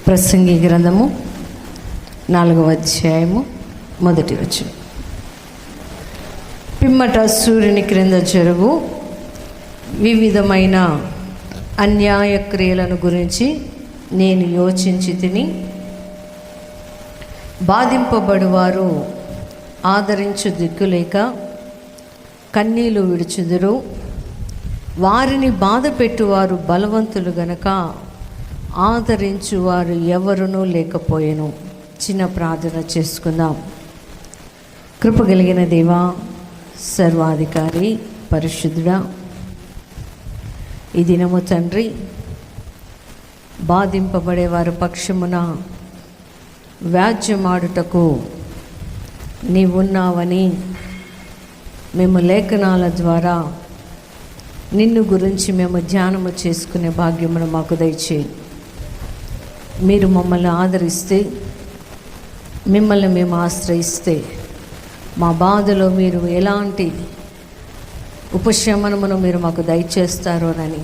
ప్రసంగి గ్రంథము 4వ అధ్యాయము 1వ వచనం. పిమ్మట సూర్యుని క్రింద జరుగు వివిధమైన అన్యాయ క్రియలను గురించి నేను యోచించి తిని, బాధింపబడువారు ఆదరించు దిక్కులేక కన్నీళ్లు విడుచుదురు, వారిని బాధ పెట్టువారు బలవంతులు గనక ఆదరించువారు ఎవరునూ లేకపోయెను. చిన్న ప్రార్థన చేసుకుందాం. కృపగలిగిన దేవా, సర్వాధికారి, పరిశుద్ధుడా, ఈ దినము తండ్రి, బాధింపబడే వారి పక్షమున వ్యాజ్యమాడుటకు నీవున్నావని మేము లేఖనాల ద్వారా నిన్ను గురించి మేము ధ్యానము చేసుకునే భాగ్యమును మాకు దయచేయి. మీరు మమ్మల్ని ఆదరిస్తే, మిమ్మల్ని మేము ఆశ్రయిస్తే, మా బాధలో మీరు ఎలాంటి ఉపశమనమును మీరు మాకు దయచేస్తారోనని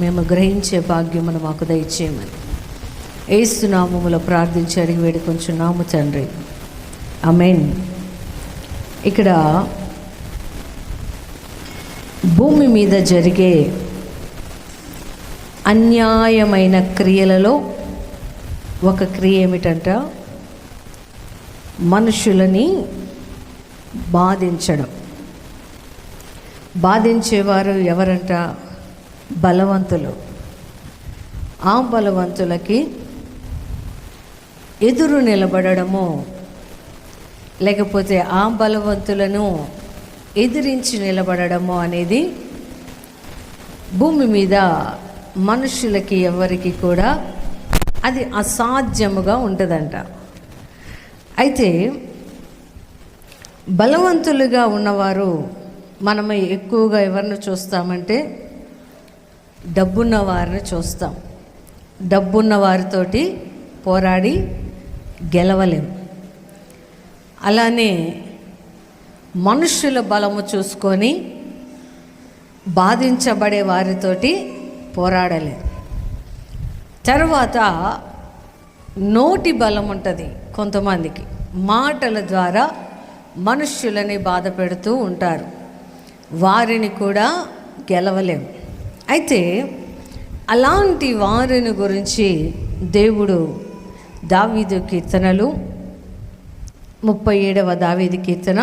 మేము గ్రహించే భాగ్యమును మాకు దయచేయమని యేసు నామములో ప్రార్థించి అడిగి వేడుకొంచున్నాము తండ్రి, ఆమేన్. ఇక్కడ భూమి మీద జరిగే అన్యాయమైన క్రియలలో ఒక క్రియ ఏమిటంట? మనుషులని బాధించడం. బాధించేవారు ఎవరంట? బలవంతులు. ఆ బలవంతులకి ఎదురు నిలబడము, లేకపోతే ఆ బలవంతులను ఎదిరించి నిలబడము అనేది భూమి మీద మనుషులకి ఎవరికి కూడా అది అసాధ్యముగా ఉంటుందంట. అయితే బలవంతులుగా ఉన్నవారు మనము ఎక్కువగా ఎవరిని చూస్తామంటే డబ్బున్న వారిని చూస్తాం. డబ్బున్న వారితోటి పోరాడి గెలవలేం. అలానే మనుషుల బలము చూసుకొని బాధించబడే వారితోటి పోరాడలేం. తర్వాత నోటి బలం ఉంటుంది కొంతమందికి. మాటల ద్వారా మనుష్యులని బాధ పెడుతూ ఉంటారు, వారిని కూడా గెలవలేం. అయితే అలాంటి వారిని గురించి దేవుడు దావీదు కీర్తనలు 37వ దావీదు కీర్తన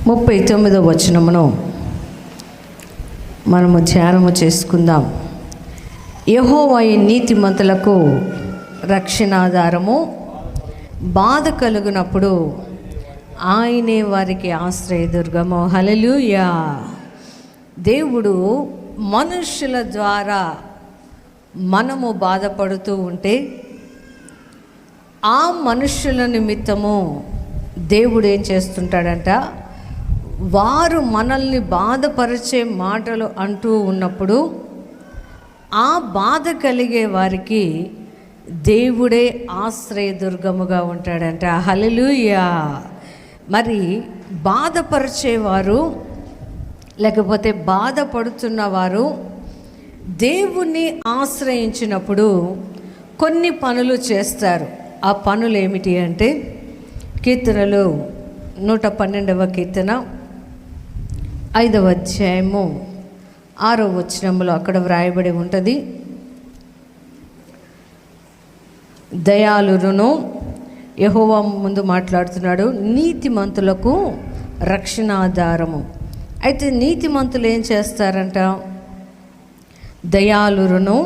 39వ వచనమును మనము ధ్యానము చేసుకుందాం. యెహోవా నీతిమంతులకు రక్షణాధారము, బాధ కలుగునప్పుడు ఆయనే వారికి ఆశ్రయదుర్గము. హల్లెలూయా. దేవుడు మనుషుల ద్వారా మనము బాధపడుతూ ఉంటే ఆ మనుషుల నిమిత్తము దేవుడు ఏం చేస్తుంటాడంట? వారు మనల్ని బాధపరిచే మాటలు అంటూ ఉన్నప్పుడు ఆ బాధ కలిగే వారికి దేవుడే ఆశ్రయదుర్గముగా ఉంటాడంట. హల్లెలూయా. మరి బాధపరిచేవారు, లేకపోతే బాధపడుతున్నవారు దేవుణ్ణి ఆశ్రయించినప్పుడు కొన్ని పనులు చేస్తారు. ఆ పనులు ఏమిటి అంటే, కీర్తనలు 112వ కీర్తన 5వ అధ్యాయము 6వ వచనంలో అక్కడ వ్రాయబడి ఉంటుంది. దయాళులను, యెహోవా ముందు మాట్లాడుతున్నాడు, నీతిమంతులకు రక్షణాధారము. అయితే నీతిమంతులు ఏం చేస్తారంట? దయాళులను,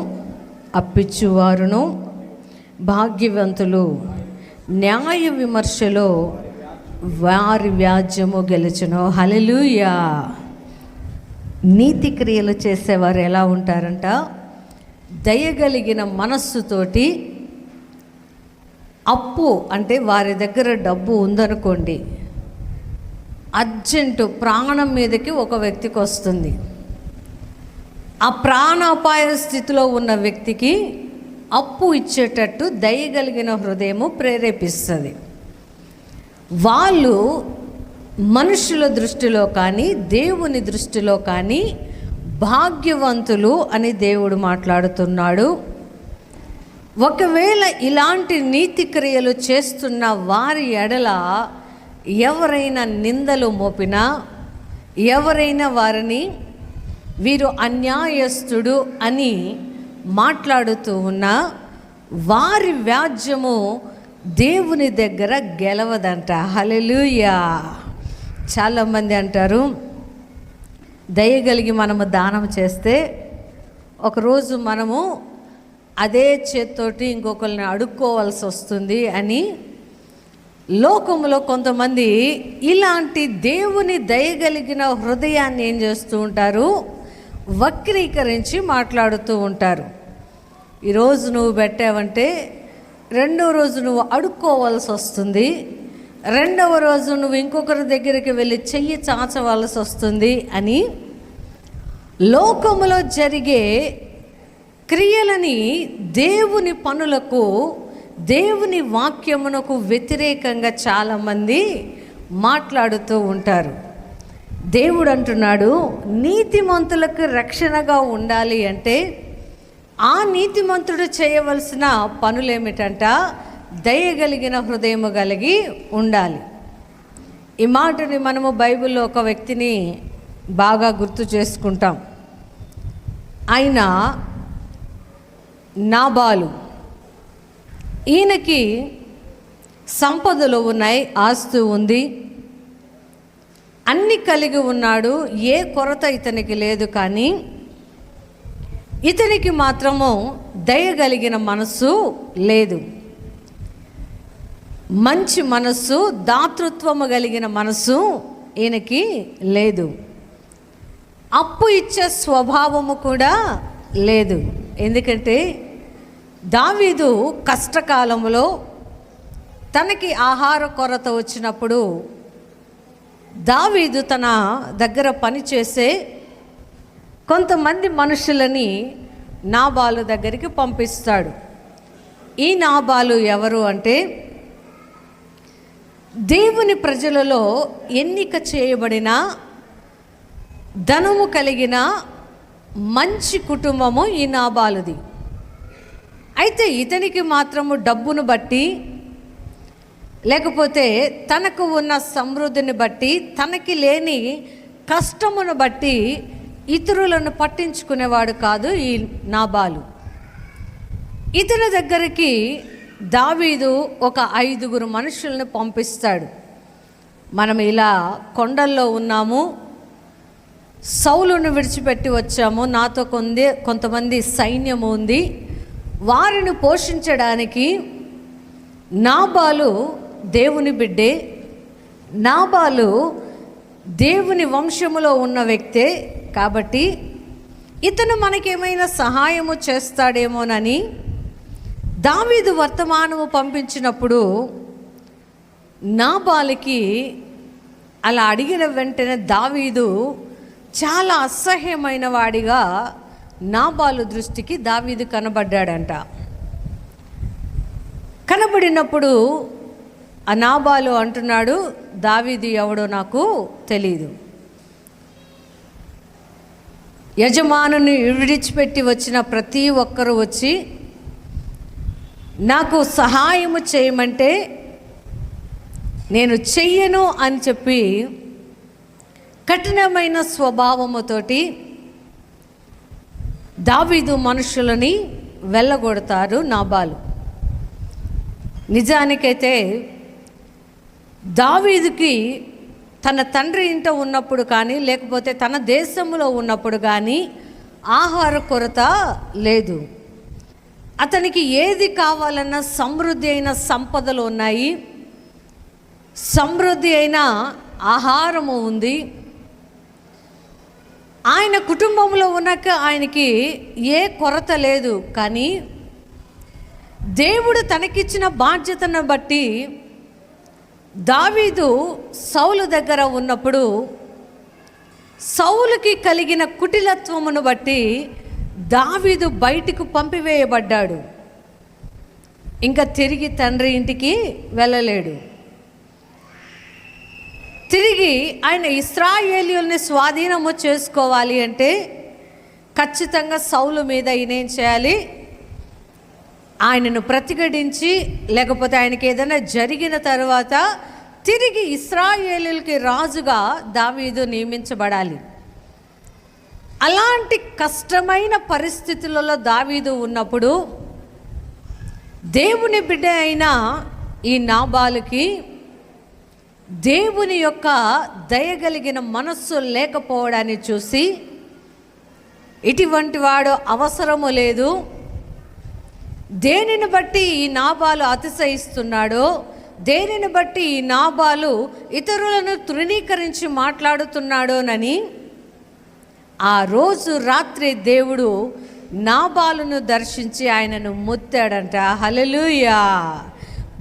అప్పిచ్చువారును, భాగ్యవంతులు న్యాయ విమర్శలో వారి వ్యాజ్యము గెలుచును. హల్లెలూయా. నీతి క్రియలు చేసేవారు ఎలా ఉంటారంట? దయగలిగిన మనస్సుతోటి, అప్పు అంటే వారి దగ్గర డబ్బు ఉందనుకోండి, అర్జెంటు ప్రాణం మీదకి ఒక వ్యక్తికి వస్తుంది. ఆ ప్రాణాపాయ స్థితిలో ఉన్న వ్యక్తికి అప్పు ఇచ్చేటట్టు దయగలిగిన హృదయము ప్రేరేపిస్తుంది. వాళ్ళు మనుషుల దృష్టిలో కానీ దేవుని దృష్టిలో కానీ భాగ్యవంతులు అని దేవుడు మాట్లాడుతున్నాడు. ఒకవేళ ఇలాంటి నీతి క్రియలు చేస్తున్న వారి ఎడల ఎవరైనా నిందలు మోపినా, ఎవరైనా వారిని వీరు అన్యాయస్తుడు అని మాట్లాడుతూ ఉన్నా, వారి వ్యాజ్యము దేవుని దగ్గర గెలవదంట. హల్లెలూయా. చాలామంది అంటారు, దయగలిగి మనము దానం చేస్తే ఒకరోజు మనము అదే చేత్తోటి ఇంకొకరిని అడుక్కోవాల్సి వస్తుంది అని లోకములో కొంతమంది ఇలాంటి దేవుని దయగలిగిన హృదయాన్ని ఏం చేస్తూ ఉంటారు, వక్రీకరించి మాట్లాడుతూ ఉంటారు. ఈరోజు నువ్వు పెట్టావంటే రెండో రోజు నువ్వు అడుక్కోవాల్సి వస్తుంది, రెండవ రోజు నువ్వు ఇంకొకరి దగ్గరికి వెళ్ళి చెయ్యి చాచవలసి వస్తుంది అని లోకములో జరిగే క్రియలని దేవుని పనులకు, దేవుని వాక్యమునకు వ్యతిరేకంగా చాలామంది మాట్లాడుతూ ఉంటారు. దేవుడు అంటున్నాడు, నీతిమంతులకు రక్షణగా ఉండాలి అంటే ఆ నీతిమంతుడు చేయవలసిన పనులేమిటంట, దయగలిగిన హృదయము కలిగి ఉండాలి. ఈ మాటని మనము బైబిల్లో ఒక వ్యక్తిని బాగా గుర్తు చేసుకుంటాం. ఆయన నాబాలు. ఈయనకి సంపదలు ఉన్నాయి, ఆస్తి ఉంది, అన్ని కలిగి ఉన్నాడు, ఏ కొరత ఇతనికి లేదు. కానీ ఇతనికి మాత్రము దయగలిగిన మనస్సు లేదు. మంచి మనస్సు, దాతృత్వము కలిగిన మనస్సు ఈయనకి లేదు. అప్పు ఇచ్చే స్వభావము కూడా లేదు. ఎందుకంటే దావీదు కష్టకాలంలో తనకి ఆహార కొరత వచ్చినప్పుడు దావీదు తన దగ్గర పనిచేసే కొంతమంది మనుషులని నాబాలు దగ్గరికి పంపిస్తాడు. ఈ నాబాలు ఎవరు అంటే దేవుని ప్రజలలో ఎన్నిక చేయబడిన ధనము కలిగిన మంచి కుటుంబము ఈ నాబాలుది. అయితే ఇతనికి మాత్రము డబ్బును బట్టి, లేకపోతే తనకు ఉన్న సమృద్ధిని బట్టి, తనకి లేని కష్టమును బట్టి ఇతరులను పట్టించుకునేవాడు కాదు ఈ నాబాలు. ఇతని దగ్గరికి దావీదు ఒక 5 మనుషులను పంపిస్తాడు. మనం ఇలా కొండల్లో ఉన్నాము, సౌలును విడిచిపెట్టి వచ్చాము, నాతో కొంతమంది సైన్యము ఉంది, వారిని పోషించడానికి నాబాలు దేవుని బిడ్డే, నాబాలు దేవుని వంశములో ఉన్న వ్యక్తే, కాబట్టి ఇతను మనకేమైనా సహాయము చేస్తాడేమోనని దావీదు వర్తమానము పంపించినప్పుడు నాబాలుకి అలా అడిగిన వెంటనే దావీదు చాలా అసహ్యమైన వాడిగా నాబాలు దృష్టికి దావీదు కనబడ్డాడంట. కనబడినప్పుడు ఆ నాబాలు అంటున్నాడు, దావీదు ఎవడో నాకు తెలీదు. యజమానుని విడిచిపెట్టి వచ్చిన ప్రతి ఒక్కరూ వచ్చి నాకు సహాయము చేయమంటే నేను చెయ్యను అని చెప్పి కఠినమైన స్వభావముతోటి దావీదు మనుషులని వెళ్ళగొడతారు నాబాలు. నిజానికైతే దావీదుకి తన తండ్రి ఇంట ఉన్నప్పుడు కానీ, లేకపోతే తన దేశంలో ఉన్నప్పుడు కానీ ఆహార కొరత లేదు. అతనికి ఏది కావాలన్నా సమృద్ధి అయిన సంపదలు ఉన్నాయి, సమృద్ధి అయిన ఆహారము ఉంది. ఆయన కుటుంబంలో ఉన్నాక ఆయనకి ఏ కొరత లేదు. కానీ దేవుడు తనకిచ్చిన బాధ్యతను బట్టి దావీదు సౌలు దగ్గర ఉన్నప్పుడు సౌలుకి కలిగిన కుటిలత్వమును బట్టి దావీదు బయటికి పంపివేయబడ్డాడు. ఇంకా తిరిగి తండ్రి ఇంటికి వెళ్ళలేడు. తిరిగి ఆయన ఇశ్రాయేలీయుల్ని స్వాధీనము చేసుకోవాలి అంటే ఖచ్చితంగా సౌలు మీద ఈయనేం చేయాలి? ఆయనను ప్రతిఘటించి, లేకపోతే ఆయనకి ఏదైనా జరిగిన తర్వాత తిరిగి ఇశ్రాయేలీయులకి రాజుగా దావీదు నియమించబడాలి. అలాంటి కష్టమైన పరిస్థితులలో దావీదు ఉన్నప్పుడు దేవుని బిడ్డ అయిన ఈ నాబాలుకి దేవుని యొక్క దయగలిగిన మనస్సు లేకపోవడాన్ని చూసి, ఇటువంటి వాడు అవసరము లేదు, దేనిని బట్టి ఈ నాబాలు అతిశయిస్తున్నాడో, దేనిని బట్టి ఈ నాబాలు ఇతరులను తృణీకరించి మాట్లాడుతున్నాడోనని ఆ రోజు రాత్రి దేవుడు నాబాలును దర్శించి ఆయనను మొత్తాడంట. హల్లెలూయా!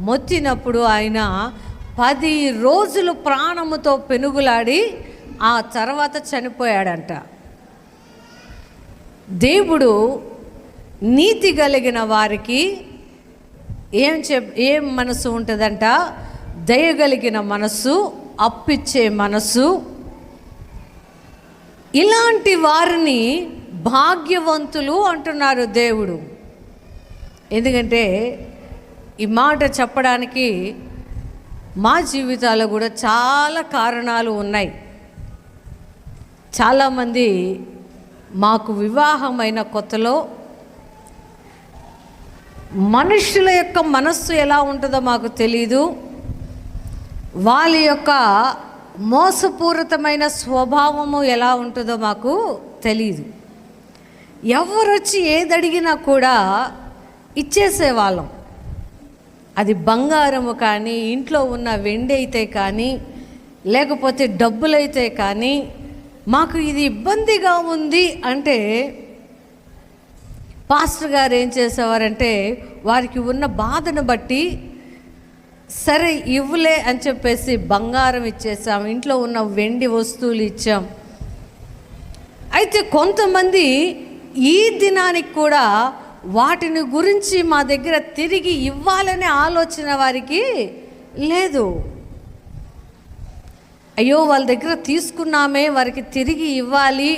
మొత్తినప్పుడు ఆయన 10 రోజులు ప్రాణముతో పెనుగులాడి ఆ తర్వాత చనిపోయాడంట. దేవుడు నీతి కలిగిన వారికి ఏం మనసు ఉంటుందంట? దయగలిగిన మనసు, అప్పిచ్చే మనసు. ఇలాంటి వారిని భాగ్యవంతులు అంటున్నారు దేవుడు. ఎందుకంటే ఈ మాట చెప్పడానికి మా జీవితాల్లో కూడా చాలా కారణాలు ఉన్నాయి. చాలామంది మాకు వివాహమైన కొత్తలో మనుషుల యొక్క మనస్సు ఎలా ఉంటుందో మాకు తెలీదు, వాళ్ళ యొక్క మోసపూరితమైన స్వభావము ఎలా ఉంటుందో మాకు తెలీదు. ఎవరొచ్చి ఏది అడిగినా కూడా ఇచ్చేసేవాళ్ళం. అది బంగారము కానీ, ఇంట్లో ఉన్న వెండి అయితే కానీ, లేకపోతే డబ్బులైతే కానీ, మాకు ఇది ఇబ్బందిగా ఉంది అంటే పాస్టర్ గారు ఏం చేసేవారంటే వారికి ఉన్న బాధను బట్టి సరే ఇవ్వలే అని చెప్పేసి బంగారం ఇచ్చేసాం, ఇంట్లో ఉన్న వెండి వస్తువులు ఇచ్చాం. అయితే కొంతమంది ఈ దినానికి కూడా వాటిని గురించి మా దగ్గర తిరిగి ఇవ్వాలనే ఆలోచన వారికి లేదు. అయ్యో వాళ్ళ దగ్గర తీసుకున్నామే, వారికి తిరిగి ఇవ్వాలి,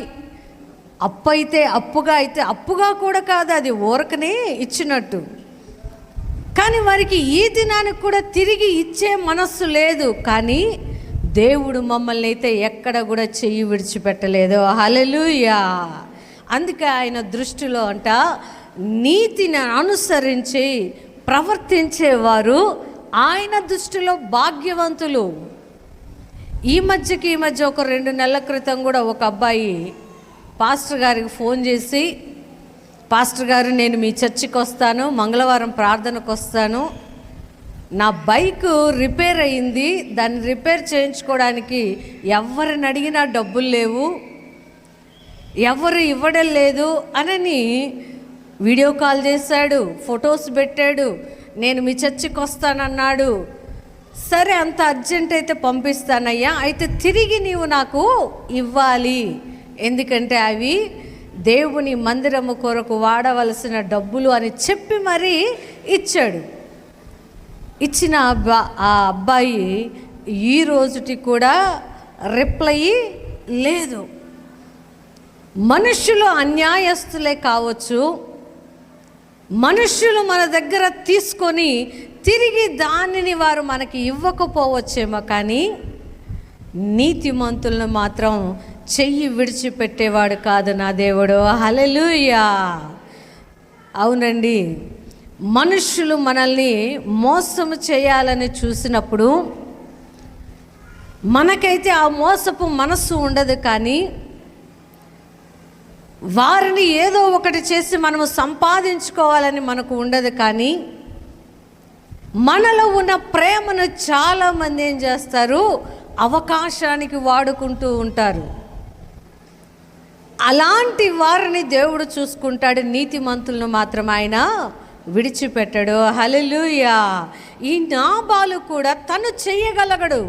అప్పు అయితే అప్పుగా అయితే అప్పుగా కూడా కాదు, అది ఊరకనే ఇచ్చినట్టు. కానీ వారికి ఈ దినానికి కూడా తిరిగి ఇచ్చే మనస్సు లేదు. కానీ దేవుడు మమ్మల్ని అయితే ఎక్కడ కూడా చెయ్యి విడిచిపెట్టలేదు. హల్లెలూయా! అందుకే ఆయన దృష్టిలో అంట నీతిని అనుసరించి ప్రవర్తించేవారు ఆయన దృష్టిలో భాగ్యవంతులు. ఈ మధ్య ఒక 2 నెలల క్రితం కూడా ఒక అబ్బాయి పాస్టర్ గారికి ఫోన్ చేసి, పాస్టర్ గారు నేను మీ చర్చికి వస్తాను, మంగళవారం ప్రార్థనకు వస్తాను, నా బైక్ రిపేర్ అయింది, దాన్ని రిపేర్ చేయించుకోవడానికి ఎవరిని అడిగినా డబ్బులు లేవు, ఎవరు ఇవ్వడం లేదు అని వీడియో కాల్ చేశాడు, ఫొటోస్ పెట్టాడు, నేను మీ చర్చికి వస్తానన్నాడు. సరే అంత అర్జెంట్ అయితే పంపిస్తానయ్యా, అయితే తిరిగి నీవు నాకు ఇవ్వాలి, ఎందుకంటే అవి దేవుని మందిరము కొరకు వాడవలసిన డబ్బులు అని చెప్పి మరీ ఇచ్చాడు. ఇచ్చిన ఆ అబ్బాయి ఈ రోజుకి కూడా రిప్లై లేదు. మనుషులు అన్యాయస్తులే కావచ్చు, మనుషులు మన దగ్గర తీసుకొని తిరిగి దానిని వారు మనకి ఇవ్వకపోవచ్చేమో, కానీ నీతిమంతులను మాత్రం చెయ్యి విడిచిపెట్టేవాడు కాదు నా దేవుడు. హల్లెలూయా! అవునండి, మనుషులు మనల్ని మోసము చేయాలని చూసినప్పుడు మనకైతే ఆ మోసపు మనస్సు ఉండదు, కానీ వారిని ఏదో ఒకటి చేసి మనము సంపాదించుకోవాలని మనకు ఉండదు. కానీ మనలో ఉన్న ప్రేమను చాలామంది ఏం చేస్తారు, అవకాశానికి వాడుకుంటూ ఉంటారు. అలాంటి వారిని దేవుడు చూసుకుంటాడు, నీతిమంతులను మాత్రం ఆయన విడిచిపెట్టడు. హల్లెలూయా! ఈ నాబాలు కూడా తను చేయగలగడు,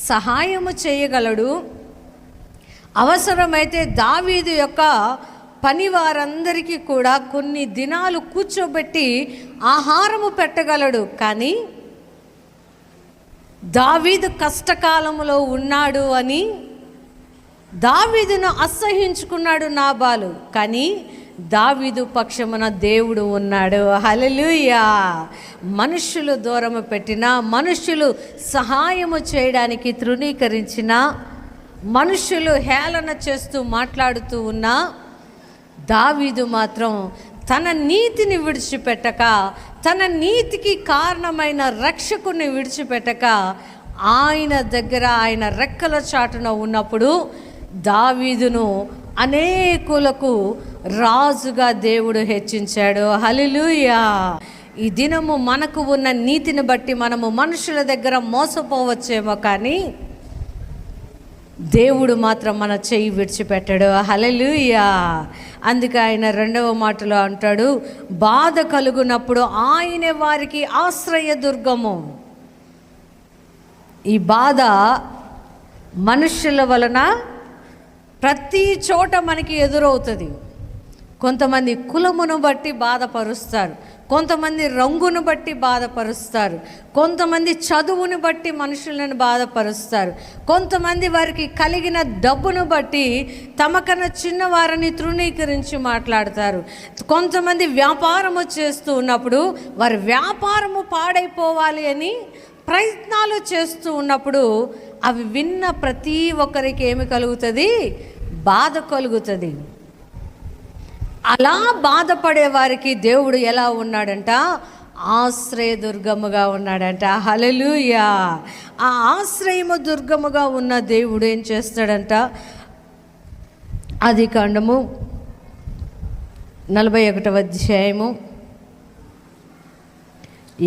సహాయము చేయగలడు. అవసరమైతే దావీదు యొక్క పని వారందరికీ కూడా కొన్ని దినాలు కూర్చోబెట్టి ఆహారము పెట్టగలడు. కానీ దావీదు కష్టకాలంలో ఉన్నాడు అని దావీదును అసహ్యించుకున్నాడు నాబాలు. కానీ దావీదు పక్షమున దేవుడు ఉన్నాడు. హల్లెలూయా. మనుషులు దూరము పెట్టినా, మనుషులు సహాయము చేయడానికి తృణీకరించిన, మనుషులు హేళన చేస్తూ మాట్లాడుతూ ఉన్నా, దావీదు మాత్రం తన నీతిని విడిచిపెట్టక, తన నీతికి కారణమైన రక్షకుని విడిచిపెట్టక ఆయన దగ్గర, ఆయన రెక్కల చాటున ఉన్నప్పుడు దావీదును అనేకులకు రాజుగా దేవుడు హెచ్చించాడు. హల్లెలూయా. ఈ దినము మనకు ఉన్న నీతిని బట్టి మనము మనుషుల దగ్గర మోసపోవచ్చేమో, కానీ దేవుడు మాత్రం మన చెయ్యి విడిచిపెట్టాడు. హల్లెలూయా. అందుకే ఆయన 2వ మాటలో అంటాడు, బాధ కలుగునప్పుడు ఆయనే వారికి ఆశ్రయ దుర్గము. ఈ బాధ మనుషుల వలన ప్రతి చోట మనకి ఎదురవుతుంది. కొంతమంది కులమును బట్టి బాధపరుస్తారు, కొంతమంది రంగును బట్టి బాధపరుస్తారు, కొంతమంది చదువును బట్టి మనుషులను బాధపరుస్తారు, కొంతమంది వారికి కలిగిన డబ్బును బట్టి తమకన్నా చిన్నవారిని తృణీకరించి మాట్లాడతారు, కొంతమంది వ్యాపారము చేస్తూ ఉన్నప్పుడు వారి వ్యాపారము పాడైపోవాలి అని ప్రయత్నాలు చేస్తూ ఉన్నప్పుడు అవి విన్న ప్రతి ఒక్కరికి ఏమి కలుగుతుంది? బాధ కలుగుతుంది. అలా బాధపడే వారికి దేవుడు ఎలా ఉన్నాడంట? ఆశ్రయదుర్గముగా ఉన్నాడంట. హల్లెలూయా. ఆ ఆశ్రయము దుర్గముగా ఉన్న దేవుడు ఏం చేస్తాడంట? ఆదికాండము 41వ అధ్యాయము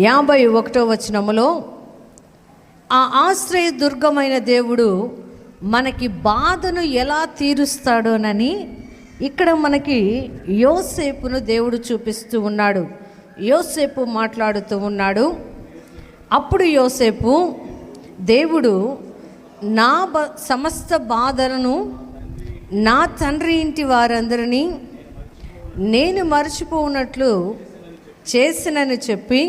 51వ వచనములో ఆ ఆశ్రయ దుర్గమైన దేవుడు మనకి బాధను ఎలా తీరుస్తాడోనని ఇక్కడ మనకి యోసేపును దేవుడు చూపిస్తూ ఉన్నాడు. యోసేపు మాట్లాడుతూ ఉన్నాడు. అప్పుడు యోసేపు, దేవుడు నా సమస్త బాధలను నా తండ్రి ఇంటి వారందరినీ నేను మర్చిపోనట్లు చేసినని చెప్పి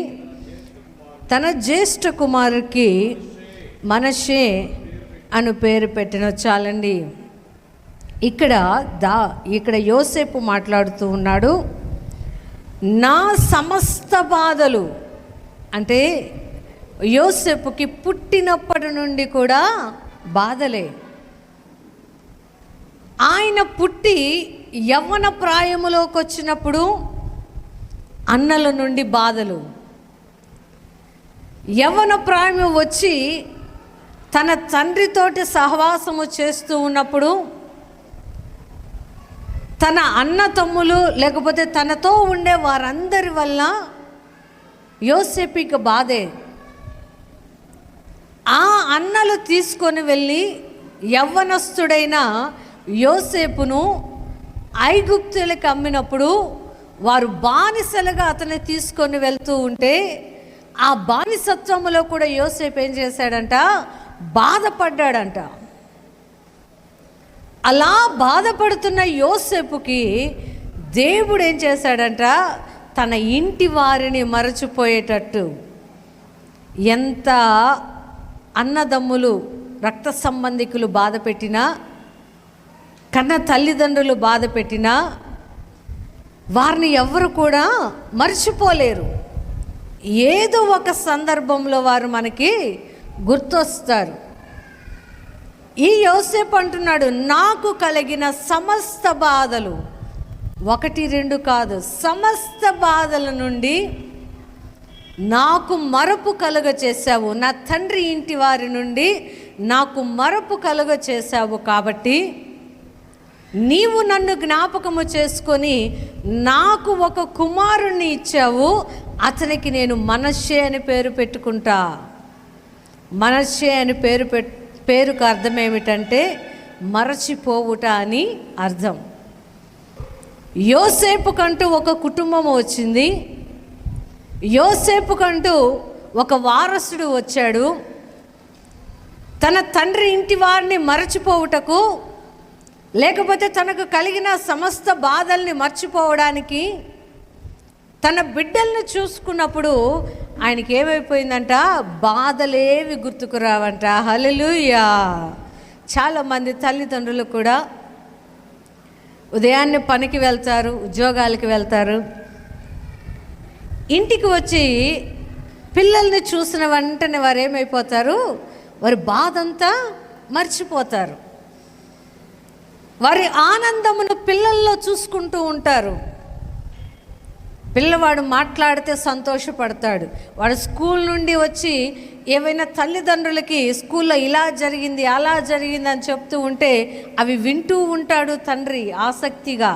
తన జ్యేష్ఠ కుమారుడికి మనషే అను పేరు పెట్టిన. చాలండి, ఇక్కడ యోసేపు మాట్లాడుతూ ఉన్నాడు, నా సమస్త బాధలు. అంటే యోసేపుకి పుట్టినప్పటి నుండి కూడా బాధలే. ఆయన పుట్టి యవ్వన ప్రాయములోకి వచ్చినప్పుడు అన్నల నుండి బాధలు, యవ్వన ప్రాయం వచ్చి తన తండ్రితోటి సహవాసము చేస్తూ ఉన్నప్పుడు తన అన్న తమ్ములు లేకపోతే తనతో ఉండే వారందరి వల్ల యోసేపుకి బాధే. ఆ అన్నలు తీసుకొని వెళ్ళి యవ్వనస్తుడైన యోసేపును ఐగుప్తులకు అమ్మినప్పుడు వారు బానిసలుగా అతన్ని తీసుకొని వెళ్తూ ఉంటే ఆ బానిసత్వంలో కూడా యోసేపు ఏం చేశాడంట? బాధపడ్డాడంట. అలా బాధపడుతున్న యోసేపుకి దేవుడు ఏం చేశాడంట? తన ఇంటి వారిని మరచిపోయేటట్టు. ఎంత అన్నదమ్ములు రక్త సంబంధికులు బాధ పెట్టినా, కన్న తల్లిదండ్రులు బాధ పెట్టినా వారిని ఎవ్వరు కూడా మర్చిపోలేరు. ఏదో ఒక సందర్భంలో వారు మనకి గుర్తొస్తారు. ఈ యోసేపు అంటున్నాడు, నాకు కలిగిన సమస్త బాధలు, 1, 2 కాదు, సమస్త బాధల నుండి నాకు మరపు కలుగ చేశావు. నా తండ్రి ఇంటి వారి నుండి నాకు మరపు కలుగ చేశావు. కాబట్టి నీవు నన్ను జ్ఞాపకము చేసుకొని నాకు ఒక కుమారుణ్ణి ఇచ్చావు. అతనికి నేను మనష్షే అని పేరు పెట్టుకుంటా. మనష్షే అని పేరుకు అర్థం ఏమిటంటే మరచిపోవుట అని అర్థం. యోసేపుకంటూ ఒక కుటుంబం వచ్చింది. యోసేపుకంటూ ఒక వారసుడు వచ్చాడు. తన తండ్రి ఇంటి వారిని మరచిపోవుటకు, లేకపోతే తనకు కలిగిన సమస్త బాధల్ని మర్చిపోవడానికి తన బిడ్డల్ని చూసుకున్నప్పుడు ఆయనకి ఏమైపోయిందంట, బాధలేవి గుర్తుకు రావంట. హల్లెలూయా. చాలామంది తల్లిదండ్రులు కూడా ఉదయాన్నే పనికి వెళ్తారు, ఉద్యోగాలకి వెళ్తారు, ఇంటికి వచ్చి పిల్లల్ని చూసిన వెంటనే వారు ఏమైపోతారు, వారి బాధంతా మర్చిపోతారు. వారి ఆనందమును పిల్లల్లో చూసుకుంటూ ఉంటారు. పిల్లవాడు మాట్లాడితే సంతోషపడతాడు. వాడు స్కూల్ నుండి వచ్చి ఏవైనా తల్లిదండ్రులకి స్కూల్లో ఇలా జరిగింది అలా జరిగింది అని చెప్తూ ఉంటే అవి వింటూ ఉంటాడు తండ్రి ఆసక్తిగా.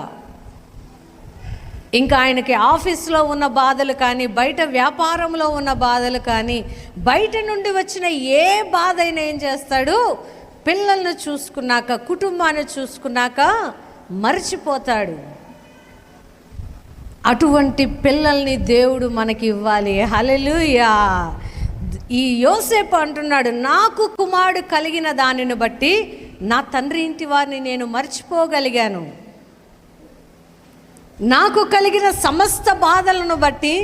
ఇంకా ఆయనకి ఆఫీస్లో ఉన్న బాధలు కానీ, బయట వ్యాపారంలో ఉన్న బాధలు కానీ, బయట నుండి వచ్చిన ఏ బాధ అయినా ఏం చేస్తాడు, పిల్లల్ని చూసుకున్నాక, కుటుంబాన్ని చూసుకున్నాక మర్చిపోతాడు. అటువంటి పిల్లల్ని దేవుడు మనకి ఇవ్వాలి. హల్లెలూయా. ఈ యోసేపు అంటున్నాడు, నాకు కుమారుడు కలిగిన దానిని బట్టి నా తండ్రి ఇంటి వారిని నేను మర్చిపోగలిగాను. నాకు కలిగిన సమస్త బాధలను బట్టి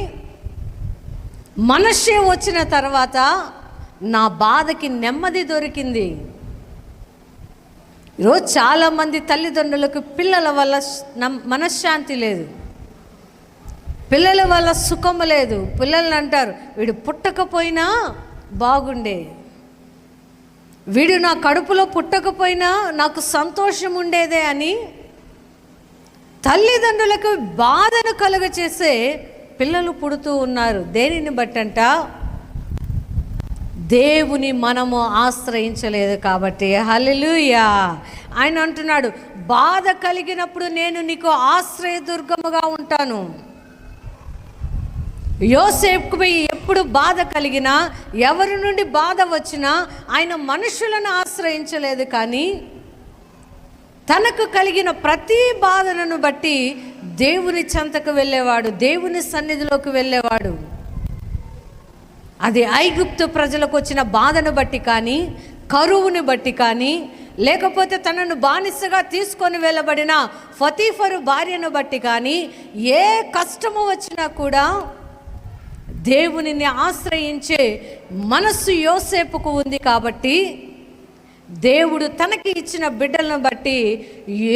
మనషే వచ్చిన తర్వాత నా బాధకి నెమ్మది దొరికింది. ఈరోజు చాలామంది తల్లిదండ్రులకు పిల్లల వల్ల మనశ్శాంతి లేదు, పిల్లల వల్ల సుఖం లేదు. పిల్లల్ని అంటారు, వీడు పుట్టకపోయినా బాగుండే, వీడు నా కడుపులో పుట్టకపోయినా నాకు సంతోషం ఉండేదే అని తల్లిదండ్రులకు బాధను కలుగచేసే పిల్లలు పుడుతూ ఉన్నారు. దేనిని బట్టంట, దేవుని మనము ఆశ్రయించలేదు కాబట్టి. హల్లెలూయా. ఆయన అంటున్నాడు, బాధ కలిగినప్పుడు నేను నీకు ఆశ్రయదుర్గముగా ఉంటాను. యోసేపుకు ఎప్పుడు బాధ కలిగినా, ఎవరి నుండి బాధ వచ్చినా ఆయన మనుషులను ఆశ్రయించలేదు, కానీ తనకు కలిగిన ప్రతి బాధలను బట్టి దేవుని చెంతకు వెళ్ళేవాడు, దేవుని సన్నిధిలోకి వెళ్ళేవాడు. అది ఐగుప్తు ప్రజలకు వచ్చిన బాధను బట్టి కానీ, కరువుని బట్టి కానీ, లేకపోతే తనను బానిసగా తీసుకొని వెళ్ళబడిన ఫతీఫరు భార్యను బట్టి కానీ, ఏ కష్టము వచ్చినా కూడా దేవునిని ఆశ్రయించే మనస్సు యోసేపుకు ఉంది. కాబట్టి దేవుడు తనకి ఇచ్చిన బిడ్డలను బట్టి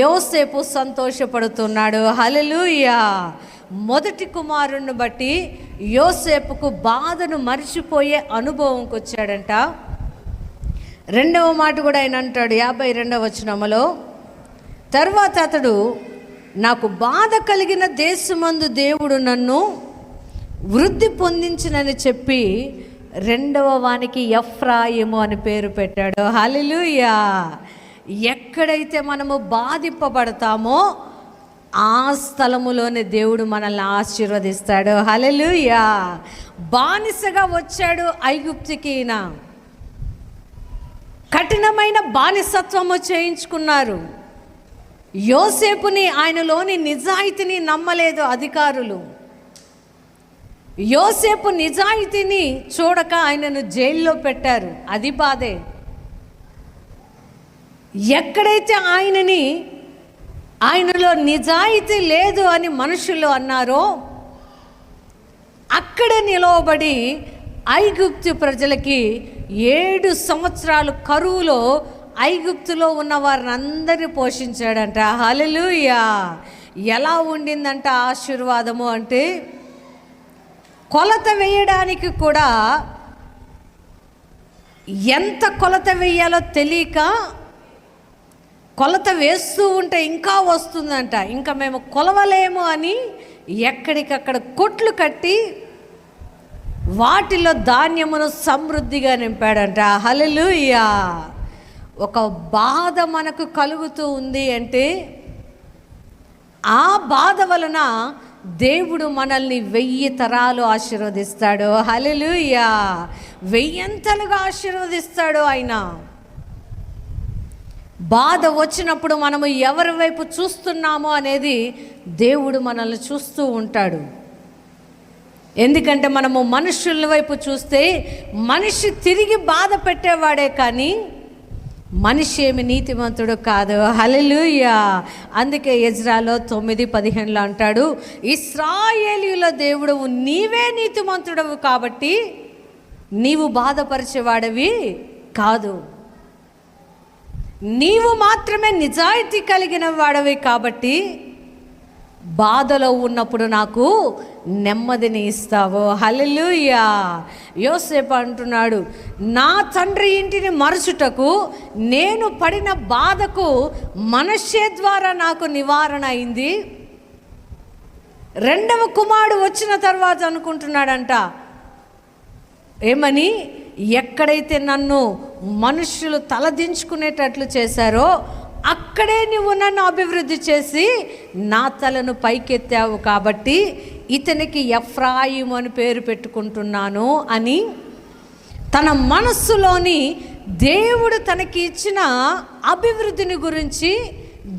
యోసేపు సంతోషపడుతున్నాడు. హల్లెలూయా. మొదటి కుమారుని బట్టి యోసేపుకు బాధను మర్చిపోయే అనుభవంకి వచ్చాడంట. రెండవ మాట కూడా ఆయన అంటాడు 52వ వచనములో, తర్వాత అతడు నాకు బాధ కలిగిన దేశమందు దేవుడు నన్ను వృద్ధి పొందించినని చెప్పి రెండవ వానికి ఎఫ్రాయిము అని పేరు పెట్టాడు. హల్లెలూయా. ఎక్కడైతే మనము బాధింపబడతామో ఆ స్థలములోనే దేవుడు మనల్ని ఆశీర్వదిస్తాడు. హల్లెలూయా. బానిసగా వచ్చాడు ఐగుప్తుకి. కఠినమైన బానిసత్వము చేయించుకున్నారు. యోసేపుని, ఆయనలోని నిజాయితీని నమ్మలేదు అధికారులు. యోసేపు నిజాయితీని చూడక ఆయనను జైల్లో పెట్టారు. అది బాధే. ఎక్కడైతే ఆయనలో నిజాయితీ లేదు అని మనుషులు అన్నారో అక్కడ నిలవబడి ఐగుప్తు ప్రజలకి 7 సంవత్సరాలు కరువులో ఐగుప్తులో ఉన్న వారిని అందరినీ పోషించాడంట. హల్లెలూయా. ఎలా ఉండిందంట ఆశీర్వాదము అంటే, కొలత వేయడానికి కూడా ఎంత కొలత వేయాలో తెలియక కొలత వేస్తూ ఉంటే ఇంకా వస్తుందంట. ఇంకా మేము కొలవలేము అని ఎక్కడికక్కడ కొట్లు కట్టి వాటిలో ధాన్యమును సమృద్ధిగా నింపాడంట. హల్లెలూయా. ఒక బాధ మనకు కలుగుతూ ఉంది అంటే ఆ బాధ వలన దేవుడు మనల్ని 1000 తరాలు ఆశీర్వదిస్తాడు. హల్లెలూయా. 1000 ఆశీర్వదిస్తాడు ఆయన. బాధ వచ్చినప్పుడు మనము ఎవరి వైపు చూస్తున్నామో అనేది దేవుడు మనల్ని చూస్తూ ఉంటాడు. ఎందుకంటే మనము మనుషుల వైపు చూస్తే మనిషి తిరిగి బాధ పెట్టేవాడే, కానీ మనిషి ఏమి నీతిమంతుడు కాదు. హల్లెలూయా. అందుకే ఎజ్రాలో 9:15 అంటాడు, ఇశ్రాయేలీయుల దేవుడవు నీవే నీతిమంతుడవు కాబట్టి నీవు బాధపరిచేవాడవి కాదు. నీవు మాత్రమే నిజాయితీ కలిగిన వాడవి కాబట్టి బాధలో ఉన్నప్పుడు నాకు నెమ్మదిని ఇస్తావు. హల్లెలూయా. యోసేపు అంటున్నాడు, నా తండ్రి ఇంటిని మరచుటకు నేను పడిన బాధకు మనష్షే ద్వారా నాకు నివారణ అయింది. రెండవ కుమారుడు వచ్చిన తర్వాత అనుకుంటున్నాడంట ఏమని, ఎక్కడైతే నన్ను మనుషులు తలదించుకునేటట్లు చేశారో అక్కడే నువ్వు నన్ను అభివృద్ధి చేసి నా తలను పైకెత్తావు కాబట్టి ఇతనికి ఎఫ్రాయిము అని పేరు పెట్టుకుంటున్నాను అని తన మనస్సులోని దేవుడు తనకి ఇచ్చిన అభివృద్ధిని గురించి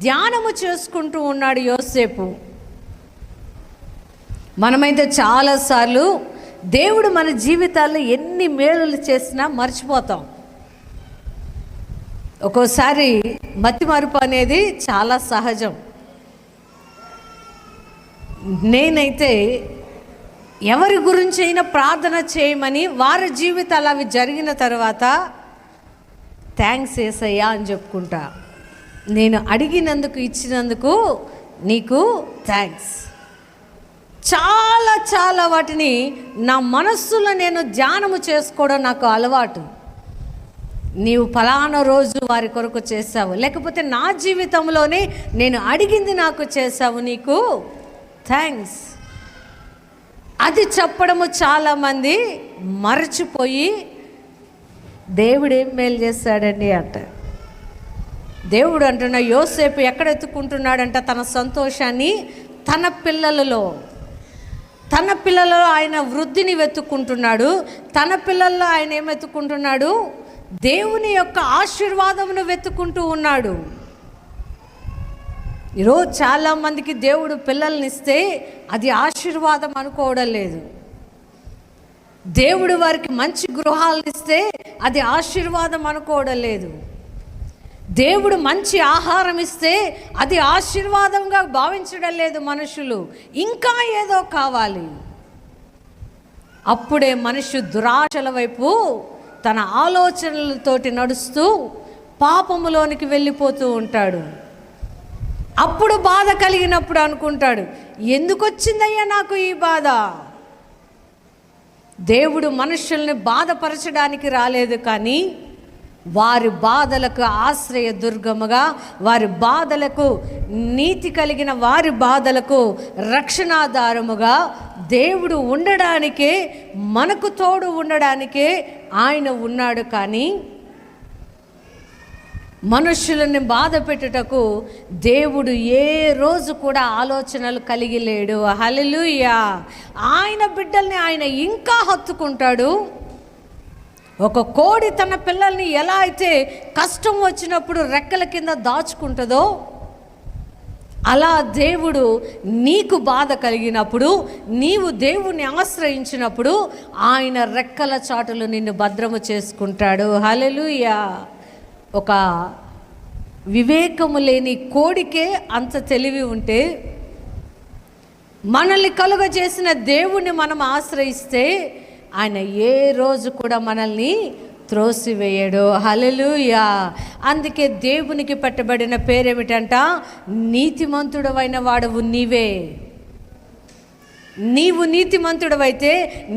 ధ్యానము చేసుకుంటూ ఉన్నాడు యోసేపు. మనమైతే చాలాసార్లు దేవుడు మన జీవితాల్లో ఎన్ని మేలులు చేసినా మర్చిపోతాం. ఒక్కోసారి మతిమరుపు అనేది చాలా సహజం. నేనైతే ఎవరి గురించి అయినా ప్రార్థన చేయమని వారి జీవితాలు అవి జరిగిన తర్వాత థ్యాంక్స్ యేసయ్యా అని చెప్పుకుంటా. నేను అడిగినందుకు ఇచ్చినందుకు నీకు థ్యాంక్స్. చాలా చాలా వాటిని నా మనస్సులో నేను ధ్యానము చేసుకోవడం నాకు అలవాటు. నీవు ఫలానా రోజు వారి కొరకు చేశావు, లేకపోతే నా జీవితంలోనే నేను అడిగింది నాకు చేశావు, నీకు థ్యాంక్స్. అది చెప్పడము చాలామంది మరచిపోయి దేవుడు ఏం మేలు చేశాడండి అంట. దేవుడు అంటున్న యోసేపు ఎక్కడ ఎత్తుకుంటున్నాడంట తన సంతోషాన్ని తన పిల్లలలో ఆయన వృద్ధిని వెతుక్కుంటున్నాడు. తన పిల్లల్లో ఆయన ఏం వెతుక్కుంటున్నాడు, దేవుని యొక్క ఆశీర్వాదమును వెతుక్కుంటూ ఉన్నాడు. ఈరోజు చాలామందికి దేవుడు పిల్లల్ని ఇస్తే అది ఆశీర్వాదం అనుకోవడం లేదు. దేవుడు వారికి మంచి గృహాలను ఇస్తే అది ఆశీర్వాదం అనుకోవడం లేదు. దేవుడు మంచి ఆహారం ఇస్తే అది ఆశీర్వాదంగా భావించడం లేదు మనుషులు. ఇంకా ఏదో కావాలి. అప్పుడే మనిషి దురాశల వైపు తన ఆలోచనలతోటి నడుస్తూ పాపములోనికి వెళ్ళిపోతూ ఉంటాడు. అప్పుడు బాధ కలిగినప్పుడు అనుకుంటాడు, ఎందుకు వచ్చిందయ్యా నాకు ఈ బాధ? దేవుడు మనుషుల్ని బాధపరచడానికి రాలేదు, కానీ వారి బాధలకు ఆశ్రయ దుర్గముగా, వారి బాధలకు నీతి కలిగిన వారి బాధలకు రక్షణాధారముగా దేవుడు ఉండడానికే, మనకు తోడు ఉండడానికే ఆయన ఉన్నాడు. కానీ మనుషులని బాధ పెట్టుటకు దేవుడు ఏ రోజు కూడా ఆలోచనలు కలిగి లేడు. హల్లెలూయా. ఆయన బిడ్డల్ని ఆయన ఇంకా హత్తుకుంటాడు. ఒక కోడి తన పిల్లల్ని ఎలా అయితే కష్టం వచ్చినప్పుడు రెక్కల కింద దాచుకుంటుందో, అలా దేవుడు నీకు బాధ కలిగినప్పుడు, నీవు దేవుణ్ణి ఆశ్రయించినప్పుడు ఆయన రెక్కల చాటులు నిన్ను భద్రము చేసుకుంటాడు. హల్లెలూయా. ఒక వివేకము లేని కోడికే అంత తెలివి ఉంటే, మనల్ని కలుగజేసిన దేవుణ్ణి మనం ఆశ్రయిస్తే ఆయన ఏ రోజు కూడా మనల్ని త్రోసివేయడు. హల్లెలూయా. అందుకే దేవునికి పెట్టబడిన పేరేమిటంట, నీతిమంతుడవైన వాడవు నీవే. నీవు నీతిమంతుడవైతే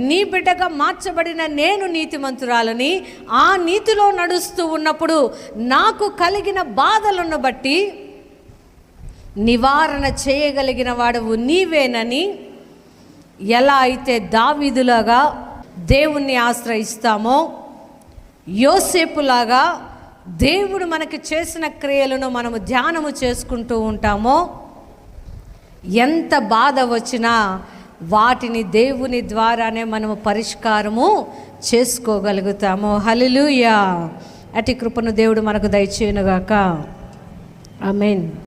నీ బిడ్డగా మార్చబడిన నేను నీతిమంతురాలని, ఆ నీతిలో నడుస్తూ ఉన్నప్పుడు నాకు కలిగిన బాధలను బట్టి నివారణ చేయగలిగిన వాడవు నీవేనని, ఎలా అయితే దావీదులాగా దేవుణ్ణి ఆశ్రయిస్తామో, యోసేపులాగా దేవుడు మనకి చేసిన క్రియలను మనము ధ్యానము చేసుకుంటూ ఉంటామో, ఎంత బాధ వచ్చినా వాటిని దేవుని ద్వారానే మనము పరిష్కారము చేసుకోగలుగుతాము. హల్లెలూయా. అట్టి కృపను దేవుడు మనకు దయచేయునుగాక. ఆమేన్.